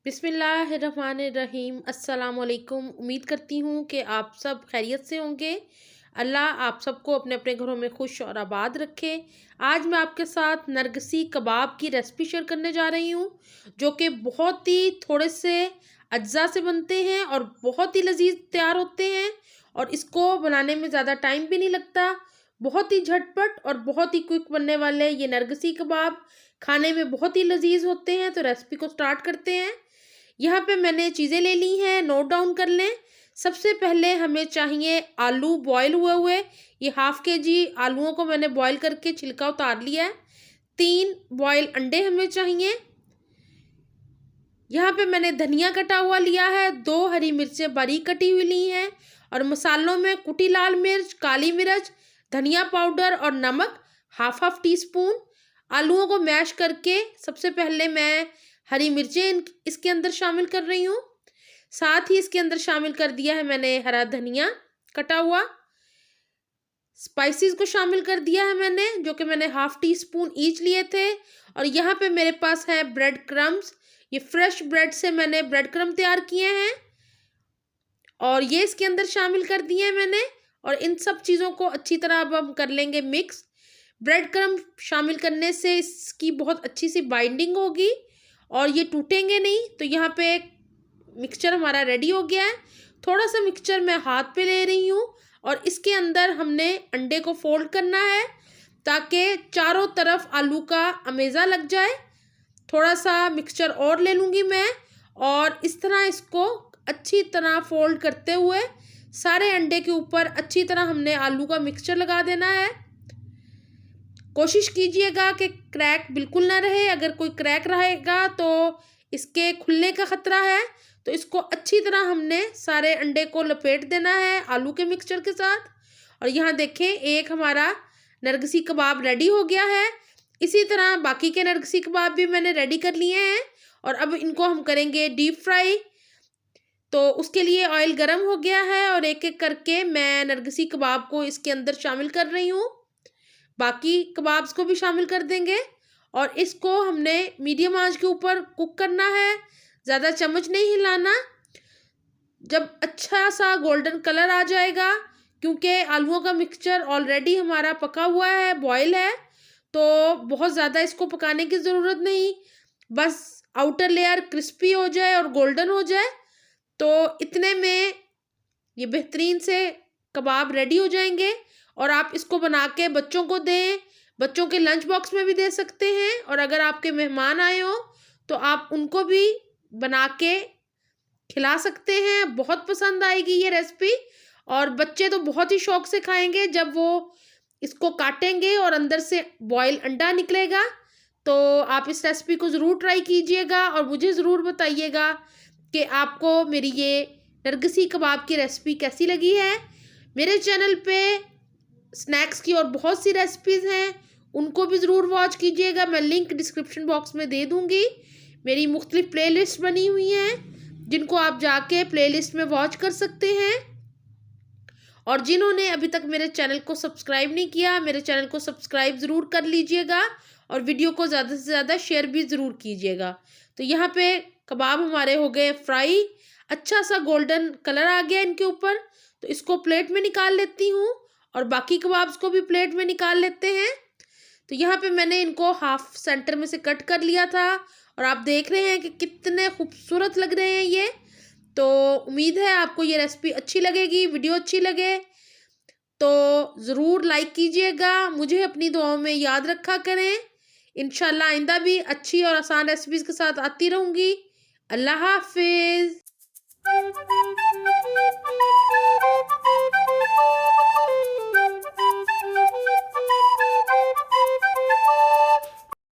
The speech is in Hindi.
बिस्मिल्लाहिर्रहमानिर्रहीम। अस्सलाम वालेकुम। उम्मीद करती हूँ कि आप सब खैरियत से होंगे। अल्लाह आप सबको अपने अपने घरों में खुश और आबाद रखे। आज मैं आपके साथ नरगिसी कबाब की रेसिपी शेयर करने जा रही हूँ, जो कि बहुत ही थोड़े से अज्जा से बनते हैं और बहुत ही लजीज तैयार होते हैं। और इसको बनाने में ज़्यादा टाइम भी नहीं लगता, बहुत ही झटपट और बहुत ही क्विक बनने वाले ये नरगिसी कबाब खाने में बहुत ही लजीज होते हैं। तो रेसिपी को स्टार्ट करते हैं। यहाँ पे मैंने चीज़ें ले ली हैं, नोट डाउन कर लें। सबसे पहले हमें चाहिए आलू बॉयल हुए हुए। ये हाफ केजी आलूओं को मैंने बॉयल करके छिलका उतार लिया है। 3 बॉयल अंडे हमें चाहिए। यहाँ पे मैंने धनिया कटा हुआ लिया है, 2 हरी मिर्चें बारीक कटी हुई ली हैं। और मसालों में कुटी लाल मिर्च, काली मिर्च, धनिया पाउडर और नमक हाफ टी स्पून। आलूओं को मैश करके सबसे पहले मैं हरी मिर्चें इसके अंदर शामिल कर रही हूँ। साथ ही इसके अंदर शामिल कर दिया है मैंने हरा धनिया कटा हुआ। स्पाइसेस को शामिल कर दिया है मैंने, जो कि मैंने हाफ टी स्पून ईच लिए थे। और यहाँ पे मेरे पास है ब्रेड क्रम्स। ये फ्रेश ब्रेड से मैंने ब्रेड क्रम्ब तैयार किए हैं और ये इसके अंदर शामिल कर दिए हैं मैंने। और इन सब चीज़ों को अच्छी तरह अब हम कर लेंगे मिक्स। ब्रेड क्रम्ब शामिल करने से इसकी बहुत अच्छी सी बाइंडिंग होगी और ये टूटेंगे नहीं। तो यहाँ पे मिक्सचर हमारा रेडी हो गया है। थोड़ा सा मिक्सचर मैं हाथ पे ले रही हूँ और इसके अंदर हमने अंडे को फोल्ड करना है ताकि चारों तरफ आलू का अमेज़ा लग जाए। थोड़ा सा मिक्सचर और ले लूँगी मैं और इस तरह इसको अच्छी तरह फोल्ड करते हुए सारे अंडे के ऊपर अच्छी तरह हमने आलू का मिक्सचर लगा देना है। कोशिश कीजिएगा कि क्रैक बिल्कुल ना रहे। अगर कोई क्रैक रहेगा तो इसके खुलने का ख़तरा है। तो इसको अच्छी तरह हमने सारे अंडे को लपेट देना है आलू के मिक्सचर के साथ। और यहाँ देखें, एक हमारा नरगिसी कबाब रेडी हो गया है। इसी तरह बाकी के नरगिसी कबाब भी मैंने रेडी कर लिए हैं और अब इनको हम करेंगे डीप फ्राई। तो उसके लिए ऑयल गर्म हो गया है और एक एक करके मैं नरगिसी कबाब को इसके अंदर शामिल कर रही हूँ। बाकी कबाब्स को भी शामिल कर देंगे और इसको हमने मीडियम आंच के ऊपर कुक करना है, ज़्यादा चम्मच नहीं हिलाना। जब अच्छा सा गोल्डन कलर आ जाएगा, क्योंकि आलूओं का मिक्सचर ऑलरेडी हमारा पका हुआ है, बॉयल है, तो बहुत ज़्यादा इसको पकाने की ज़रूरत नहीं। बस आउटर लेयर क्रिस्पी हो जाए और गोल्डन हो जाए तो इतने में ये बेहतरीन से कबाब रेडी हो जाएंगे। और आप इसको बना के बच्चों को दें, बच्चों के लंच बॉक्स में भी दे सकते हैं। और अगर आपके मेहमान आए हो तो आप उनको भी बना के खिला सकते हैं। बहुत पसंद आएगी ये रेसिपी और बच्चे तो बहुत ही शौक से खाएंगे जब वो इसको काटेंगे और अंदर से बॉयल अंडा निकलेगा। तो आप इस रेसिपी को ज़रूर ट्राई कीजिएगा और मुझे ज़रूर बताइएगा कि आपको मेरी ये नरगिसी कबाब की रेसिपी कैसी लगी है। मेरे चैनल पे स्नैक्स की और बहुत सी रेसिपीज़ हैं, उनको भी ज़रूर वॉच कीजिएगा। मैं लिंक डिस्क्रिप्शन बॉक्स में दे दूँगी। मेरी मुख्तलिफ प्लेलिस्ट बनी हुई हैं जिनको आप जाके प्लेलिस्ट में वॉच कर सकते हैं। और जिन्होंने अभी तक मेरे चैनल को सब्सक्राइब नहीं किया, मेरे चैनल को सब्सक्राइब ज़रूर कर लीजिएगा और वीडियो को ज़्यादा से ज़्यादा शेयर भी ज़रूर कीजिएगा। तो यहाँ पे कबाब हमारे हो गए फ्राई, अच्छा सा गोल्डन कलर आ गया इनके ऊपर। तो इसको प्लेट में निकाल लेती हूँ और बाकी कबाब्स को भी प्लेट में निकाल लेते हैं। तो यहाँ पे मैंने इनको हाफ सेंटर में से कट कर लिया था और आप देख रहे हैं कि कितने खूबसूरत लग रहे हैं ये। तो उम्मीद है आपको ये रेसिपी अच्छी लगेगी। वीडियो अच्छी लगे तो ज़रूर लाइक कीजिएगा। मुझे अपनी दुआओं में याद रखा करें। इंशाल्लाह आइंदा भी अच्छी और आसान रेसिपीज़ के साथ आती रहूँगी। अल्लाह हाफिज़।